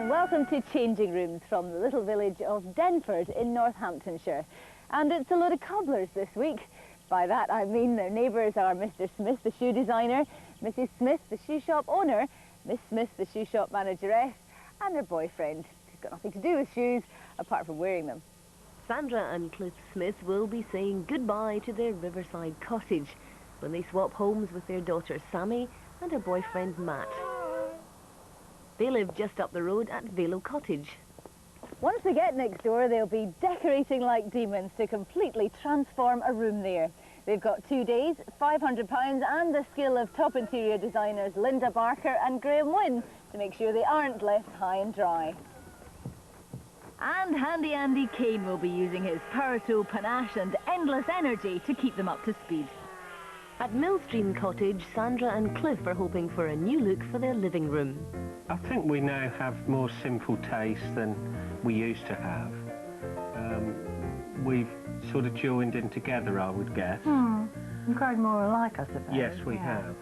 and welcome to Changing Rooms from the little village of Denford in Northamptonshire. And it's a load of cobblers this week. By that I mean their neighbours are Mr. Smith, the shoe designer, Mrs. Smith, the shoe shop owner, Miss Smith, the shoe shop manageress, and their boyfriend, who's got nothing to do with shoes apart from wearing them. Sandra and Cliff Smith will be saying goodbye to their riverside cottage when they swap homes with their daughter Sammy and her boyfriend Matt. They live just up the road at Velo Cottage. Once they get next door, they'll be decorating like demons to completely transform a room there. They've got 2 days, £500 and the skill of top interior designers Linda Barker and Graham Wynne to make sure they aren't left high and dry. And Handy Andy Kane will be using his power tool panache and endless energy to keep them up to speed. At Millstream Cottage, Sandra and Cliff are hoping for a new look for their living room. I think we now have more simple taste than we used to have. We've sort of joined in together, I would guess. We've grown more alike, I suppose. Yes, we have.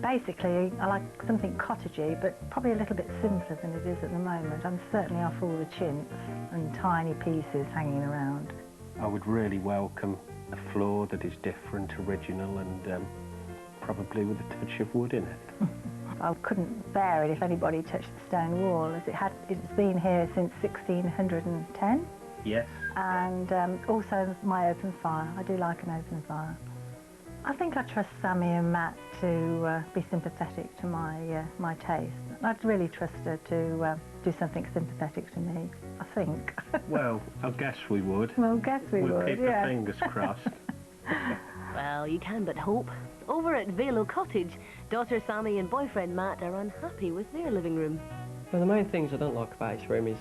Basically, I like something cottagey, but probably a little bit simpler than it is at the moment. I'm certainly off all the chintz and tiny pieces hanging around. I would really welcome a floor that is different, original, and probably with a touch of wood in it. I couldn't bear it if anybody touched the stone wall, as it's been here since 1610. Yes. And also my open fire. I do like an open fire. I think I trust Sammy and Matt to be sympathetic to my taste. I'd really trust her to do something sympathetic to me, I think. Well, I guess we would. Well, guess we would, We'll keep yeah. our fingers crossed. Well, you can but hope. Over at Velo Cottage, daughter Sammy and boyfriend Matt are unhappy with their living room. Well, the main things I don't like about this room is,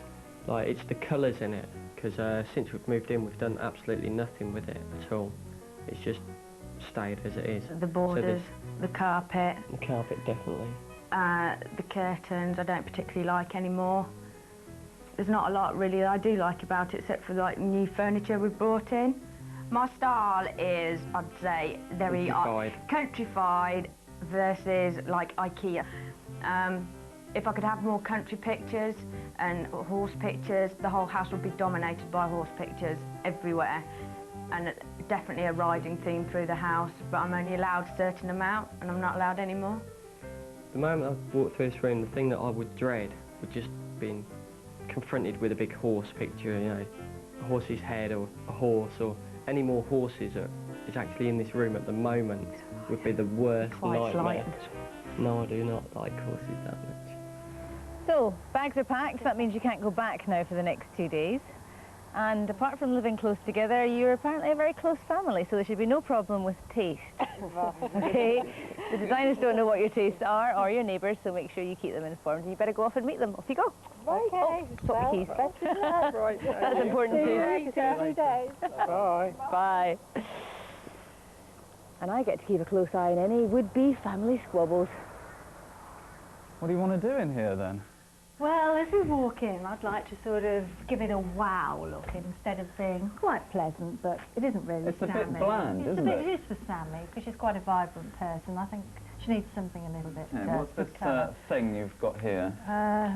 like, it's the colours in it, because since we've moved in, we've done absolutely nothing with it at all. It's just stayed as it is. The borders, So the carpet, the carpet, definitely. the curtains I don't particularly like anymore. There's not a lot really that I do like about it, except for like new furniture we've brought in. My style is, I'd say, very countrified versus like IKEA. If I could have more country pictures and horse pictures, the whole house would be dominated by horse pictures everywhere. And definitely a riding theme through the house, but I'm only allowed a certain amount and I'm not allowed any more. The moment I walked through this room, the thing that I would dread would just being confronted with a big horse picture, you know, a horse's head or a horse, or any more horses that is actually in this room at the moment would be the worst nightmare. No, I do not like horses that much. So, bags are packed. That means you can't go back now for the next 2 days. And apart from living close together, you're apparently a very close family, so there should be no problem with taste. Okay? The designers don't know what your tastes are, or your neighbours, so make sure you keep them informed. And you better go off and meet them. Off you go. Okay. Oh, swap the keys. Right, That's important too. See you 2 days. Bye. Bye. And I get to keep a close eye on any would-be family squabbles. What do you want to do in here then? Well, as we walk in, I'd like to sort of give it a wow look instead of being quite pleasant, but it isn't really It's a Sammy. bit bland, isn't it? It is for Sammy, because she's quite a vibrant person. I think she needs something a little bit What's this colour. thing you've got here?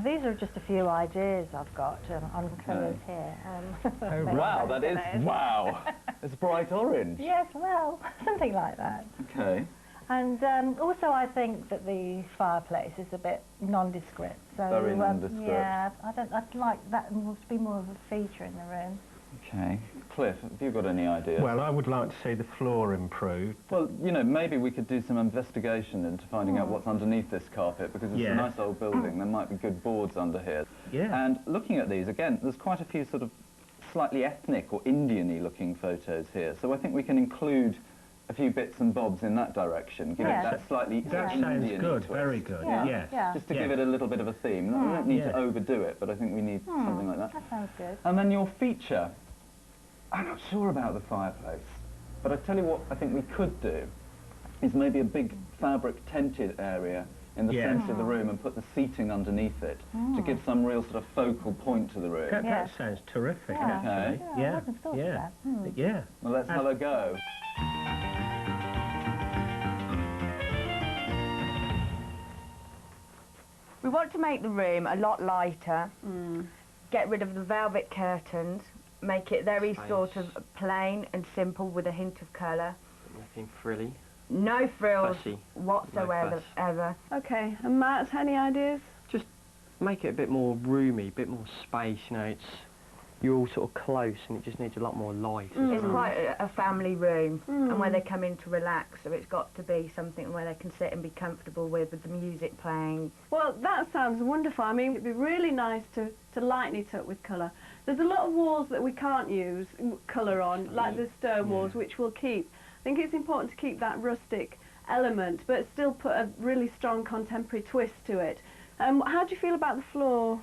These are just a few ideas I've got on colours here. Oh, wow, that is, wow! It's bright orange. Yes, well, something like that. Okay. And also I think that the fireplace is a bit nondescript. So, Very nondescript. Yeah, I'd like that to be more of a feature in the room. Okay. Cliff, have you got any ideas? Well, I would like to see the floor improved. Well, you know, maybe we could do some investigation into finding out what's underneath this carpet, because it's Yeah. a nice old building. There might be good boards under here. Yeah. And looking at these, again, there's quite a few sort of slightly ethnic or Indian-y looking photos here. So I think we can include a few bits and bobs in that direction, give it that slightly That Indian sounds good, twist. very good, Yeah. yes. Yeah. Just to Yeah. give it a little bit of a theme. We don't need to Yeah. overdo it, but I think we need something like that. That sounds good. And then your feature. I'm not sure about the fireplace, but I tell you what I think we could do is maybe a big fabric tented area in the Yeah. centre of the room and put the seating underneath it to give some real sort of focal point to the room. That Yeah. sounds terrific, Yeah. actually. Yeah, I hadn't thought of yeah. that. Yeah. Well, let's have a go. We We want to make the room a lot lighter, get rid of the velvet curtains, make it very sort of plain and simple with a hint of colour. Nothing frilly. No frills Fussy. whatsoever. No fuss. Ever. Okay, and Matt, any ideas? Just make it a bit more roomy, a bit more space, you know, you're all sort of close and it just needs a lot more light. It's quite a family room and where they come in to relax, so it's got to be something where they can sit and be comfortable with the music playing. Well, that sounds wonderful. I mean, it'd be really nice to lighten it up with colour. There's a lot of walls that we can't use colour on, like the stone walls, which we'll keep. I think it's important to keep that rustic element, but still put a really strong contemporary twist to it. How do you feel about the floor?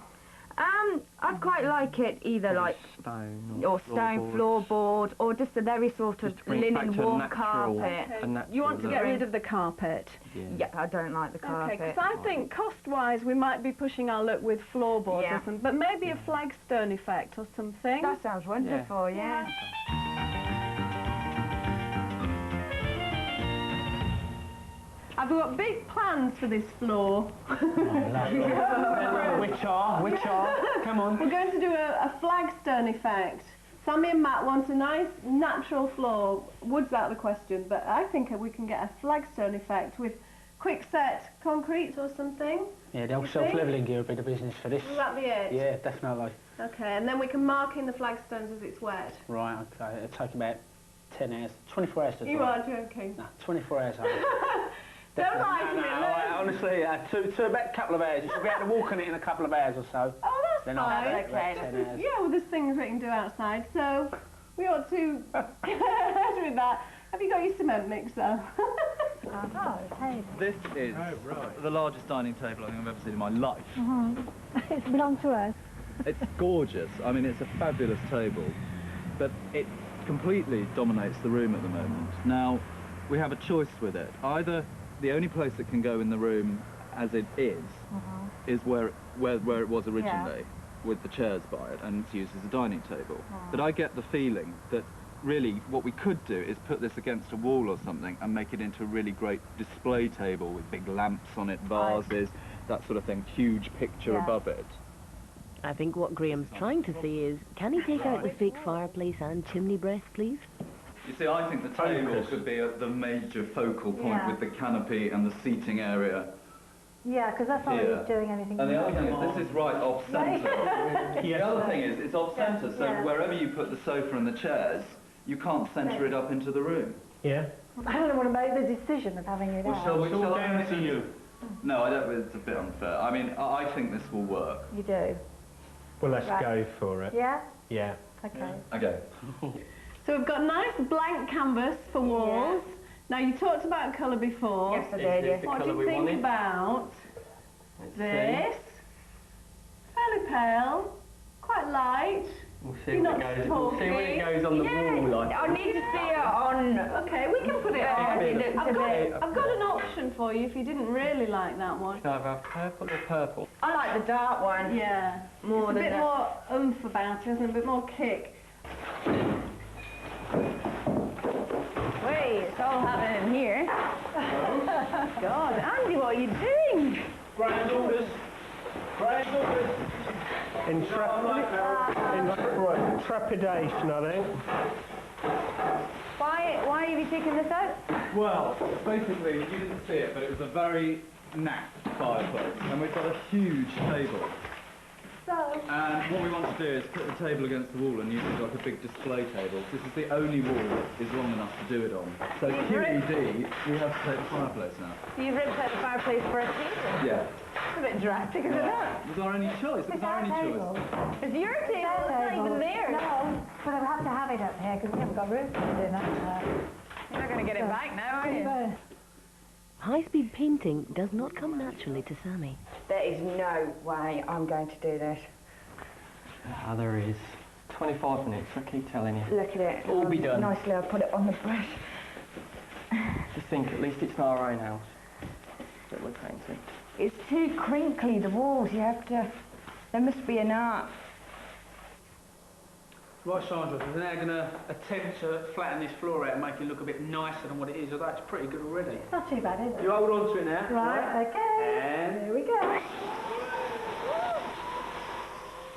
I'd quite like it either like stone or stone floorboard or just a very sort of Just to bring it back linen to a warm natural- carpet. a natural You want to look. get rid of the carpet? Yeah, I don't like the Okay, carpet. because I think cost-wise we might be pushing our look with floorboards Yeah. or something, but maybe a flagstone effect or something. That sounds wonderful, yeah. I've got big plans for this floor. Which are? Come on. We're going to do a flagstone effect. Sammy and Matt want a nice natural floor. Wood's out of the question, but I think we can get a flagstone effect with quick-set concrete or something. Yeah, the old self-levelling gear would be the business for this. Will that be it? Yeah, definitely. Okay, and then we can mark in the flagstones as it's wet. Right, okay. It'll take about 10 hours, 24 hours to dry. You are joking. No, 24 hours. Don't lie to me, look. Honestly, to about a couple of hours. You should be able to walk on it in a couple of hours or so. Oh, that's Then fine. I'll take about 10 hours. Yeah, well, there's things we can do outside, so we ought to get ahead with that. Have you got your cement mixer? This is the largest dining table I think I've ever seen in my life. It belongs to us. It's gorgeous. I mean, it's a fabulous table, but it completely dominates the room at the moment. Now, we have a choice with it. Either the only place it can go in the room as it is where it was originally, with the chairs by it, and it's used as a dining table. But I get the feeling that really what we could do is put this against a wall or something and make it into a really great display table with big lamps on it, vases, that sort of thing, huge picture above it. I think what Graham's trying to say is, can he take out the fake fireplace and chimney breast, please? You see, I think the table could be the major focal point with the canopy and the seating area. Yeah, because that's not really doing anything. And the other thing is, this is right off-centre. The other thing is, it's off-centre, so wherever you put the sofa and the chairs, you can't centre it up into the room. Yeah. I don't want to make the decision of having it out. Shall we? Shall I? to you. No, I don't. It's a bit unfair. I mean, I think this will work. You do? Well, let's Right. go for it. Yeah? Yeah. Okay. Okay. So we've got nice blank canvas for walls. Now, you talked about colour before. Yes, I did, yes. What do you think about this? Fairly pale, quite light. We'll see You're what not it goes. We'll see what it talking. goes on the wall like. I need to see it on. Okay, we can put it on. It looks a bit. I've got an option for you if you didn't really like that one. Can I have purple or purple? I like the dark one. Yeah, More it's a than bit that. more oomph about it, isn't it? A bit more kick. Wait, it's all happening here. God, Andy, what are you doing? Grand orders. Grand orders. Trepidation, I think. Why have you taken this out? Well, basically, you didn't see it, but it was a very naff fireplace, and we've got a huge table. And what we want to do is put the table against the wall and use it like a big display table. This is the only wall that is long enough to do it on. So QED, we have to take the fireplace now. You ripped out the fireplace for a table. Yeah. It's a bit drastic, isn't it? Was our only choice? It was our only choice. It's your table, it's not even theirs. No, but I'll have to have it up here because we haven't got room for it in that. You're not going to get it back now, are you? High-speed painting does not come naturally to Sammy. There is no way I'm going to do this. Ah, there is. 25 minutes, I keep telling you. Look at it. All be done. Nicely, I'll put it on the brush. Just think, at least it's not our own house that we're painting. It's too crinkly, the walls. You have to... There must be an art. Right, Sandra, we're now going to attempt to flatten this floor out and make it look a bit nicer than what it is, although it's pretty good already. Not too bad, is it? You hold on to it now. Right, okay. And Here we go.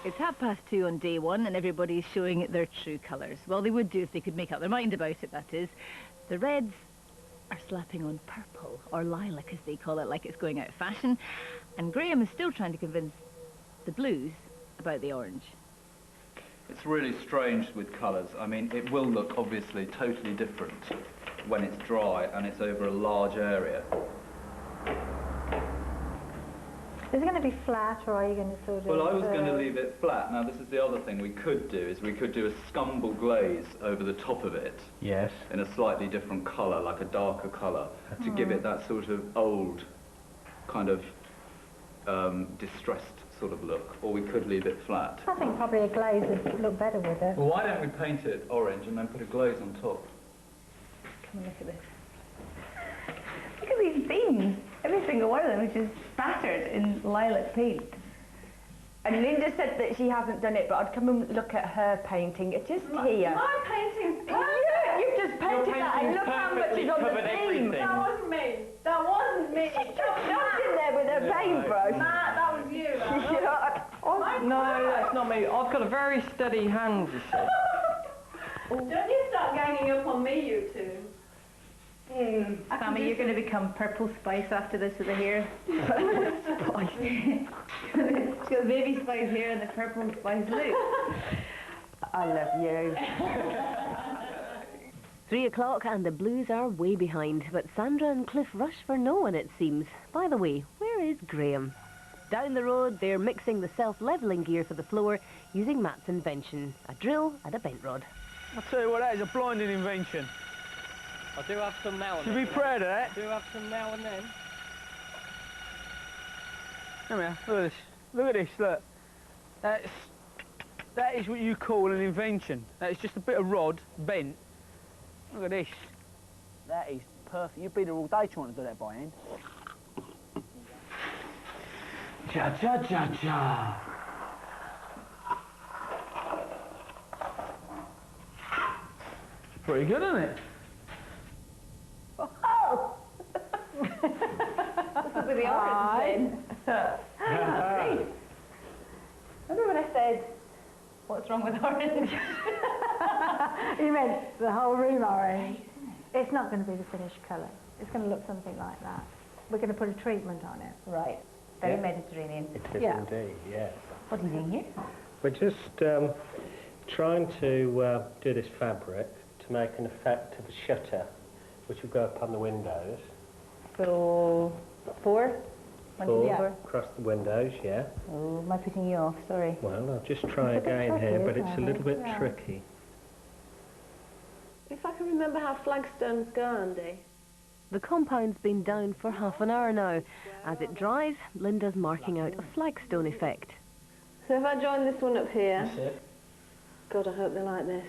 It's 2:30 on day one and everybody's showing their true colours. Well, they would do if they could make up their mind about it, that is. The reds are slapping on purple, or lilac as they call it, like it's going out of fashion. And Graham is still trying to convince the blues about the orange. It's really strange with colours. I mean, it will look obviously totally different when it's dry and it's over a large area. Is it going to be flat, or are you going to sort of... Well, I was going to leave it flat. Now, this is the other thing we could do, is we could do a scumble glaze over the top of it. Yes. In a slightly different colour, like a darker colour, to give it that sort of old, kind of distressed sort of look. Or we could leave it flat. I think probably a glaze would look better with it. Well, why don't we paint it orange and then put a glaze on top? Come and look at this. Look at these beans. Every single one of them is just spattered in lilac paint. And Linda said that she hasn't done it, but I'd come and look at her painting. It's just here. My painting's You've just painted that, and look how much is on the beam. That wasn't me. That wasn't me. She just jumped in there with her paintbrush. Matt, that was you. No, that's not me. I've got a very steady hand, you see. Don't you start ganging up on me, you two. Sammy, you're going to become Purple Spice after this with the hair. Spice. She's got the baby spice hair and the Purple Spice look. I love you. 3 o'clock and the blues are way behind, but Sandra and Cliff rush for no one, it seems. By the way, where is Graham? Down the road, they're mixing the self-levelling gear for the floor using Matt's invention, a drill and a bent rod. I'll tell you what, that is a blinding invention. I do have some now and Should then. be proud of that. I do have some now and then. Come here, look at this. Look at this, look. That is what you call an invention. That is just a bit of rod, bent. Look at this. That is perfect. You've been here all day trying to do that by hand. Cha cha cha cha. It's pretty good, isn't it? Oh! This is with the orange then. Remember when I said, what's wrong with orange? You meant the whole room orange? It's not going to be the finished colour. It's going to look something like that. We're going to put a treatment on it. Right. Very Mediterranean. It is Yeah. indeed, yes. What are you doing here? We're just trying to do this fabric to make an effect of a shutter, which will go up on the windows. So, 4? Four across the windows, yeah. Oh, am I putting you off? Sorry. Well, I'll just try It's a bit again tricky, here, but isn't it's a it? little bit Yeah. tricky. If I can remember how flagstones go, Andy. The compound's been down for half an hour now. As it dries, Linda's marking out a flagstone effect. So if I join this one up here, That's it. God, I hope they like this.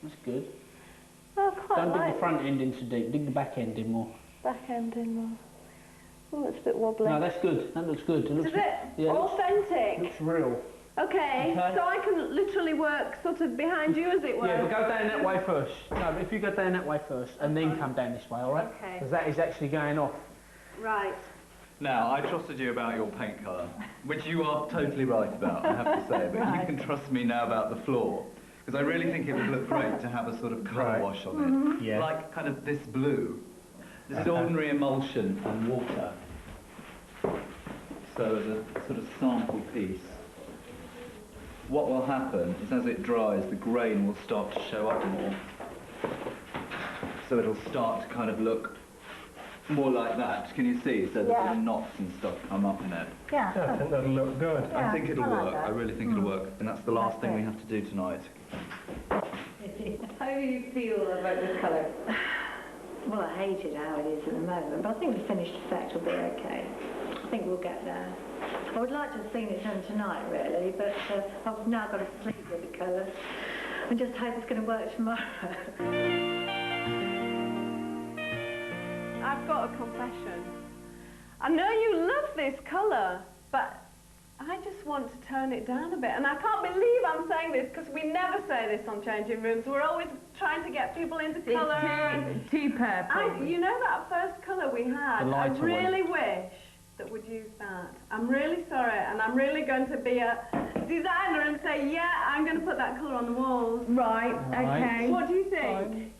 That's good. Oh, I quite Don't dig like the front end in so deep, dig the back end in more. back end in more. Oh, it's a bit wobbly. No, that's good. That looks good. It looks, Does it? Yeah, it Authentic. looks real. Okay, Okay. so I can literally work sort of behind you, as it were. Yeah, but go down that way first. No, but if you go down that way first and then come down this way, all right? Okay. Because that is actually going off. Right. Now, I trusted you about your paint colour, which you are totally right about, I have to say, but you can trust me now about the floor. Because I really think it would look great to have a sort of colour wash on it. Yeah. Like kind of this blue. This is ordinary emulsion and water. So as a sort of sample piece. What will happen is as it dries, the grain will start to show up more. So it'll start to kind of look more like that. Can you see? So the Yeah. little knots and stuff come up in it. Yeah. I think that'll look good. Yeah, I think it'll I like work. that. I really think it'll work. And that's the last thing we have to do tonight. How do you feel about this colour? Well, I hate it how it is at the moment, but I think the finished effect will be okay. I think we'll get there. I would like to have seen it done tonight, really, but I've now got to sleep with the colour and just hope it's going to work tomorrow. I've got a confession. I know you love this colour, but I just want to tone it down a bit. And I can't believe I'm saying this, because we never say this on changing rooms. We're always trying to get people into colour. Too purple. You know that first colour we had? The I lighter really wish that we'd use that. I'm really sorry, and I'm really going to be a designer and say, yeah, I'm going to put that colour on the walls. Right, Right. okay. What do you think?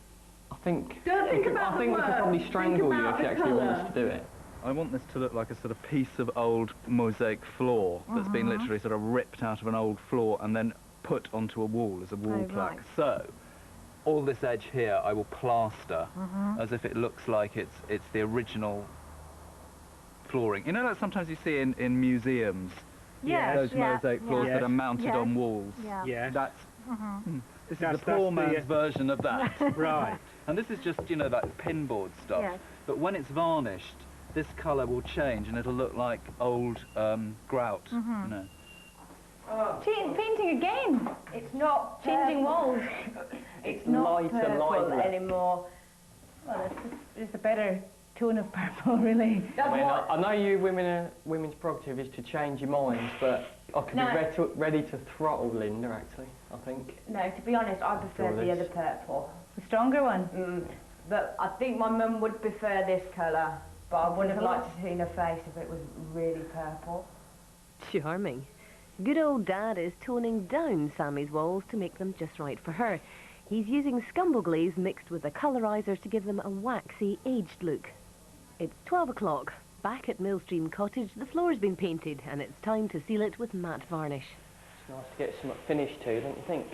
I think... Don't think about I the think we could work. probably Think strangle you about if you the actually want colour. us to do it. I want this to look like a sort of piece of old mosaic floor that's been literally sort of ripped out of an old floor and then put onto a wall as a wall plaque. right. So, all this edge here I will plaster as if it looks like it's the original flooring. You know, like sometimes you see in museums, those mosaic floors that are mounted on walls. Yeah. That's this is That's the poor the, man's version of that. Right. And this is just, you know, like pinboard stuff. Yes. But when it's varnished, this colour will change and it'll look like old grout, you know. Painting again. It's not Changing walls. It's not lighter, purple lighter. anymore. Well, it's a better tone of purple, really. I mean, I know you women's prerogative is to change your minds, but I could No. be ready to throttle Linda, actually, I think. No, to be honest, I prefer Draw the this. other purple. The stronger one. But I think my mum would prefer this colour, but I wouldn't have liked to see her face if it was really purple. Charming. Good old Dad is toning down Sammy's walls to make them just right for her. He's using Scumble glaze mixed with the colorizers to give them a waxy, aged look. It's 12 o'clock. Back at Millstream Cottage, the floor's been painted and it's time to seal it with matte varnish. It's nice to get something finished too, don't you think?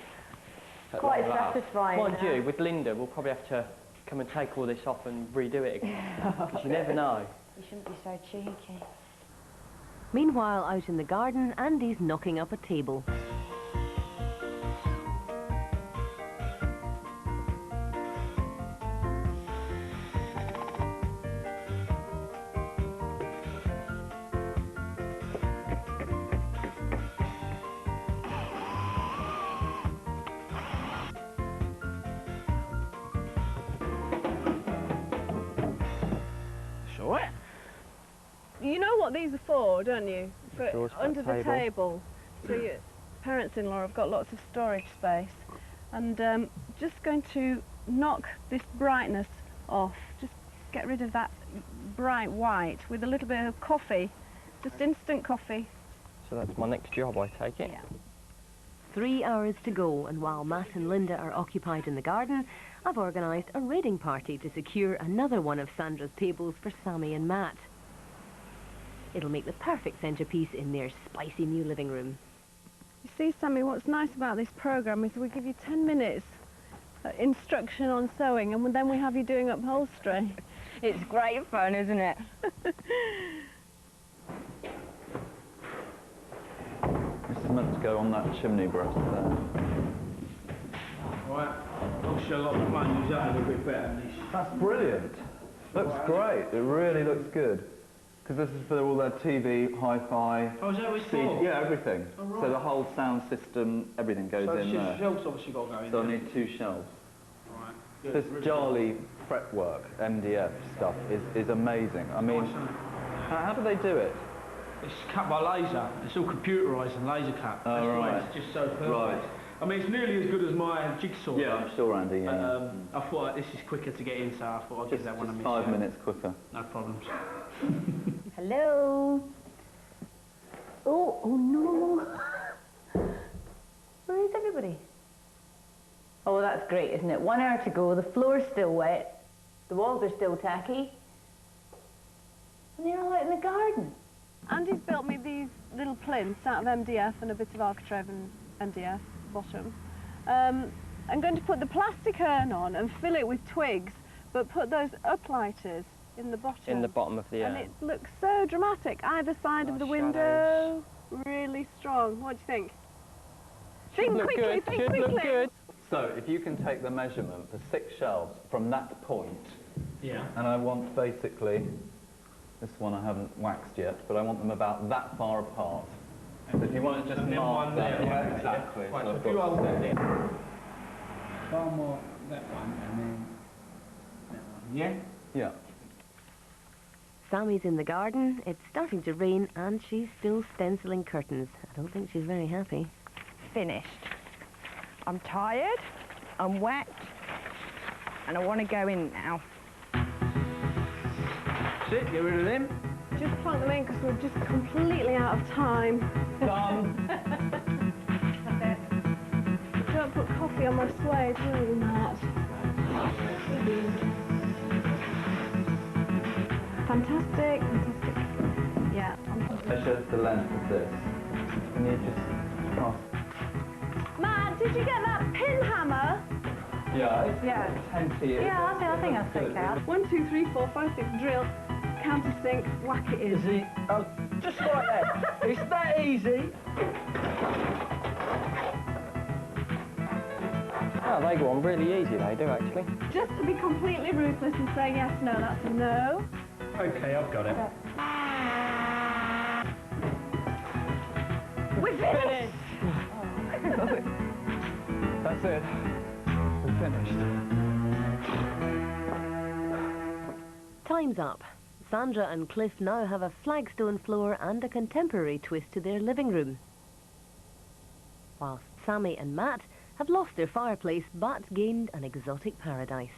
At Quite long last. satisfying. Mind you, with Linda, we'll probably have to come and take all this off and redo it again. Because you never know. You shouldn't be so cheeky. Meanwhile, out in the garden, Andy's knocking up a table. Sure. You know what these are for, don't you? For Drawers for under the the table. So your parents-in-law have got lots of storage space. And just going to knock this brightness off. Just get rid of that bright white with a little bit of coffee. Just instant coffee. So that's my next job, I take it. Yeah. 3 hours to go, and while Matt and Linda are occupied in the garden, I've organised a raiding party to secure another one of Sandra's tables for Sammy and Matt. It'll make the perfect centrepiece in their spicy new living room. You see, Sammy, what's nice about this programme is we give you 10 minutes instruction on sewing, and then we have you doing upholstery. It's great fun, isn't it? This is meant to go on that chimney breast there. Right. Obviously, a lot of fun. Use that a little bit better than this. That's brilliant. Looks great. It really looks good. Because this is for all their TV, hi-fi, Oh, is that what it's CD, for? yeah, everything. Oh, right. So the whole sound system, everything goes So it's in just there. shelves obviously got to go in So I there. need 2 shelves. Right. Good. This Really Jolly fretwork, MDF stuff is amazing. I mean, Nice, isn't it? how do they do it? It's cut by laser. It's all computerised and laser cut. Oh, That's why right. it's just so perfect. Right. I mean, it's nearly as good as my jigsaw. Yeah, I'm sure, Andy. But Yeah. I thought this is quicker to get in, so I thought I'd give Just that one a miss. 5 yeah. minutes quicker. No problems. Hello. Oh no. Where is everybody? Oh, that's great, isn't it? 1 hour to go, the floor's still wet, the walls are still tacky, and they're all out in the garden. Andy's built me these little plinths out of MDF and a bit of architrave and MDF bottom. I'm going to put the plastic urn on and fill it with twigs, but put those uplighters in the bottom. In the bottom of the And it looks so dramatic, either side of Nice the window, really strong. What do you think? Think look quickly, good, think should quickly. look good. So if you can take the measurement for 6 shelves from that point, Yeah. and I want basically, this one I haven't waxed yet, but I want them about that far apart. So if you want to just And then mark one that, there, yeah, one exactly. there. Right, So so I've if you got hold that six. there. Far more that one and then that one. Yeah? Yeah. Sammy's in the garden, it's starting to rain, and she's still stenciling curtains. I don't think she's very happy. Finished. I'm tired, I'm wet, and I want to go in now. Sit, get rid of them. just plonk them in because we're just completely out of time. Done. Don't put coffee on my suede, will you, Matt? Fantastic, fantastic. Yeah. Measure the length of this. Can you just cross? Matt, did you get that pin hammer? Yeah, it's Yeah. plenty. Yeah, I think that's okay. 1, 2, 3, 4, 5, 6, drill, countersink, whack it in. Is he? Oh, just like that. It's that easy. Oh, they go on really easy, they do, actually. Just to be completely ruthless and say yes, no, that's a no. Okay, I've got it. We're finished! That's it. We're finished. Time's up. Sandra and Cliff now have a flagstone floor and a contemporary twist to their living room. Whilst Sammy and Matt have lost their fireplace but gained an exotic paradise.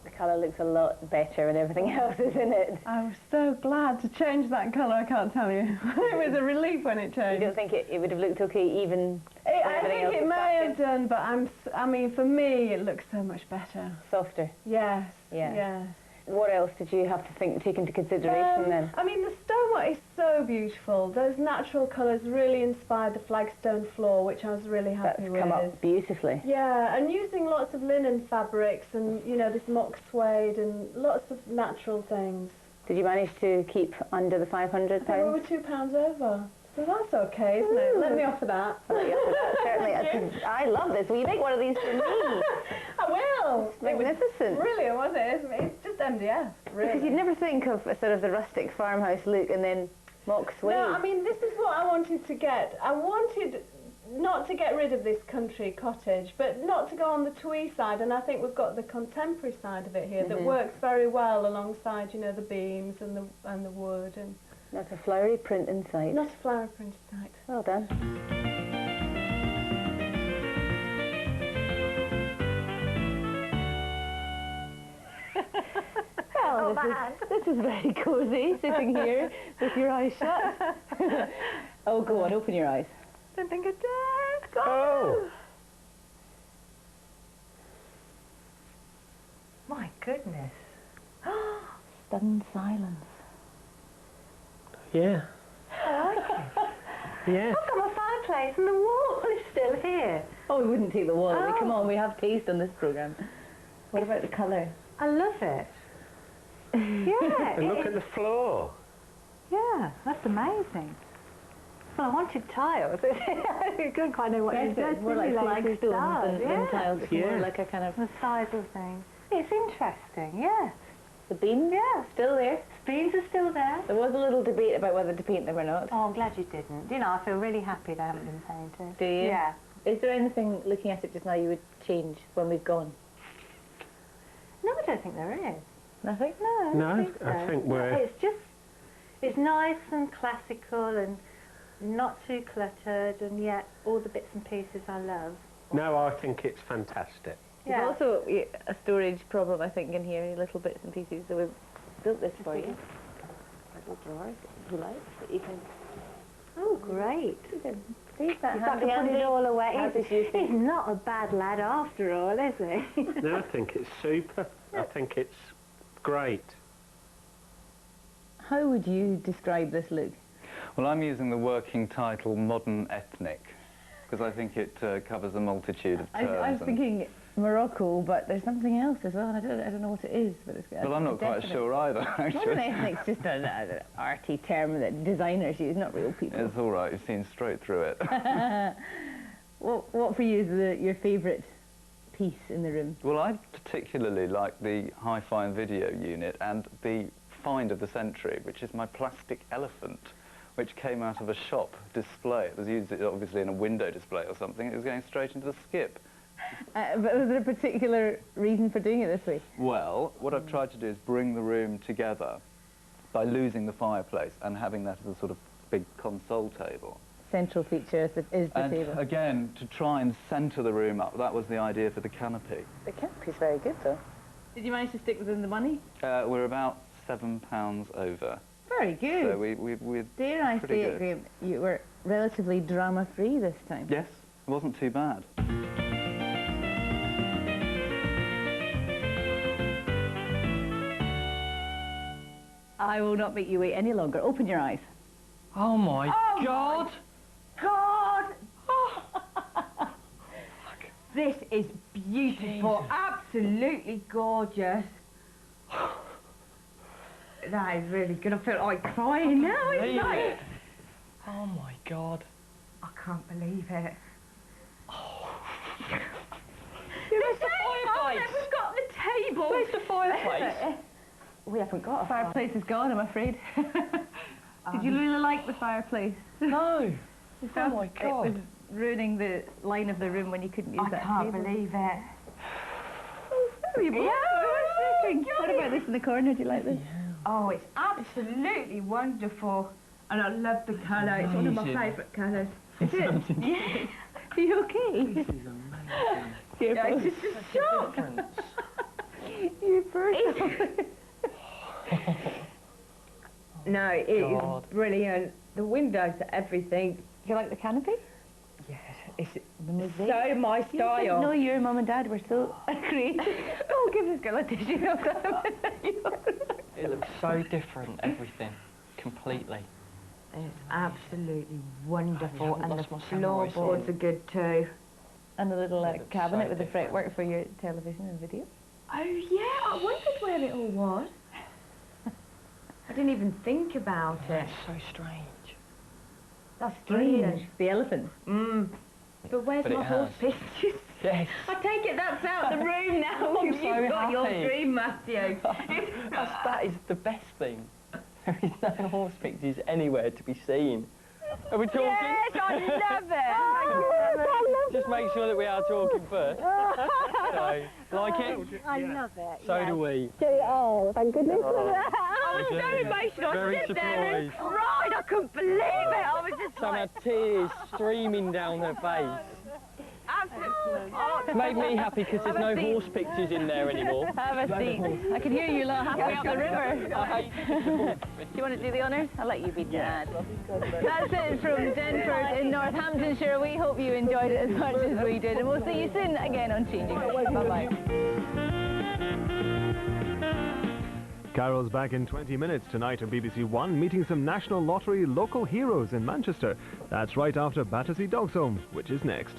The colour looks a lot better than everything else, isn't it? I was so glad to change that colour, I can't tell you. It was a relief when it You changed. don't think it would have looked okay even I everything else think it was may have softer? done, but I mean, for me, it looks so much better. Softer? Yes, Yeah. yes. What else did you have to take into consideration then? I mean, the stonework is so beautiful. Those natural colours really inspired the flagstone floor, which I was really happy That's with. come up beautifully. Yeah, and using lots of linen fabrics and, you know, this mock suede and lots of natural things. Did you manage to keep under the £500? I think we were £2 over. So that's okay, isn't it? Let me offer that. Certainly. I love this. Will you make one of these for me? I will. Magnificent. Brilliant, wasn't it? It's just MDF, really. Because you'd never think of a sort of the rustic farmhouse look and then mock suede. No, I mean, this is what I wanted to get. I wanted not to get rid of this country cottage, but not to go on the twee side, and I think we've got the contemporary side of it here that works very well alongside, you know, the beams and the wood, and Not a flowery print inside. not a flower print side. Well done. Well, this is very cosy, sitting here with your eyes shut. Oh, go on, open your eyes. Don't think I dare. Go Oh! My goodness. Stunned silence. Yeah. Yeah. I've got my fireplace and the wall is still here. Oh, we wouldn't take the wall away. Come Oh. on, we have taste on this programme. What about the colour? I love it. Yeah, And look at the floor. yeah, that's amazing. Well, I wanted tiles. I couldn't quite know what you said. More like flagstones than tiles. It's more Yeah. like a kind of... The size of things. It's interesting, yeah. The beams? Yeah. Still there. Beams are still there. There was a little debate about whether to paint them or not. Oh, I'm glad you didn't. You know, I feel really happy they haven't been painted. Do you? Yeah. Is there anything, looking at it just now, you would change when we've gone? No, I don't think there is. Nothing? No, I don't No, think so. I think No, we're... it's just, it's nice and classical and not too cluttered, and yet all the bits and pieces I love. No, I think it's fantastic. There's also a storage problem, I think, in here, little bits and pieces. So we've built this for you. Little drawers, if you like, that you can... Oh, great. Leave that If I handy, can put it all away. How's this He's useful? not a bad lad after all, is he? No, I think it's super. I think it's great. How would you describe this look? Well, I'm using the working title Modern Ethnic, because I think it covers a multitude of terms. I was thinking Morocco, but there's something else as well, and I don't know what it is. But it's Well, I'm not quite sure either, Modern actually. ethnic's just an arty term that designers use, not real people. It's all right, you've seen straight through it. What for you is your favourite piece in the room? Well, I particularly like the hi-fi and video unit and the find of the century, which is my plastic elephant, which came out of a shop display. It was used obviously in a window display or something. It was going straight into the skip. But was there a particular reason for doing it this way? Well, what I've tried to do is bring the room together by losing the fireplace and having that as a sort of big console table. Central feature is the And table. again, to try and centre the room up, that was the idea for the canopy. The canopy's very good, though. Did you manage to stick within the money? We're about £7 over. Very good. So we're Dare I pretty say good. it, Graham, you were relatively drama-free this time. Yes, it wasn't too bad. I will not make you wait any longer. Open your eyes. Oh my God! God! This is beautiful, absolutely gorgeous. That is really good. I feel like crying now. It's Believe like... it. Oh my God. I can't believe it. Where's the fireplace? We've got the table. Where's the fireplace? We haven't got a Fireplace is gone, I'm afraid. Did you really like the fireplace? No. Oh my It God. was ruining the line of the room when you couldn't use I that can't table. believe it. What about this in the corner? Do you like this? Oh, it's absolutely wonderful. And I love the colour. It's one of my Amazing. favourite colours. Is it? Yes. Are you okay? This is amazing. Yeah, it's just a shock. You person. No, it is God. brilliant. The windows, everything. Do you like the canopy? Yes, it's The mosaic. so my You didn't know style. your mum and dad were so creative. Oh, give this girl a tissue. It looks so different, everything. Completely. It's absolutely wonderful, haven't and the lost my samurai floorboards sword. are good too. And the little It looks cabinet so with the different. fretwork for your television and video. Oh yeah, I wondered where it all was. I didn't even think about it. It's so strange. That's Strange. brilliant. The elephants. But where's But it my horse has. pictures? Yes. I take it that's out the room now. I'm You've so got your happy. dream, Matthew. That is the best thing. There is no horse pictures anywhere to be seen. Are we talking? Yes, I love it. Just make sure that we are talking first. So, like it? I love it. So do we. Oh, thank goodness. I was so emotional. Very I stood there and surprised. cried. I couldn't believe it. I was just Some like, had tears streaming down her face. absolutely. It made me happy because there's no horse pictures in there anymore. Have a seat. I can hear you lot halfway up the river. Do you want to do the honours? I'll let you be dad. That's it from Denford in Northamptonshire. We hope you enjoyed it as much as we did. And we'll see you soon again on Changing Room. Bye-bye. Carol's back in 20 minutes tonight on BBC One, meeting some National Lottery local heroes in Manchester. That's right after Battersea Dogs Home, which is next.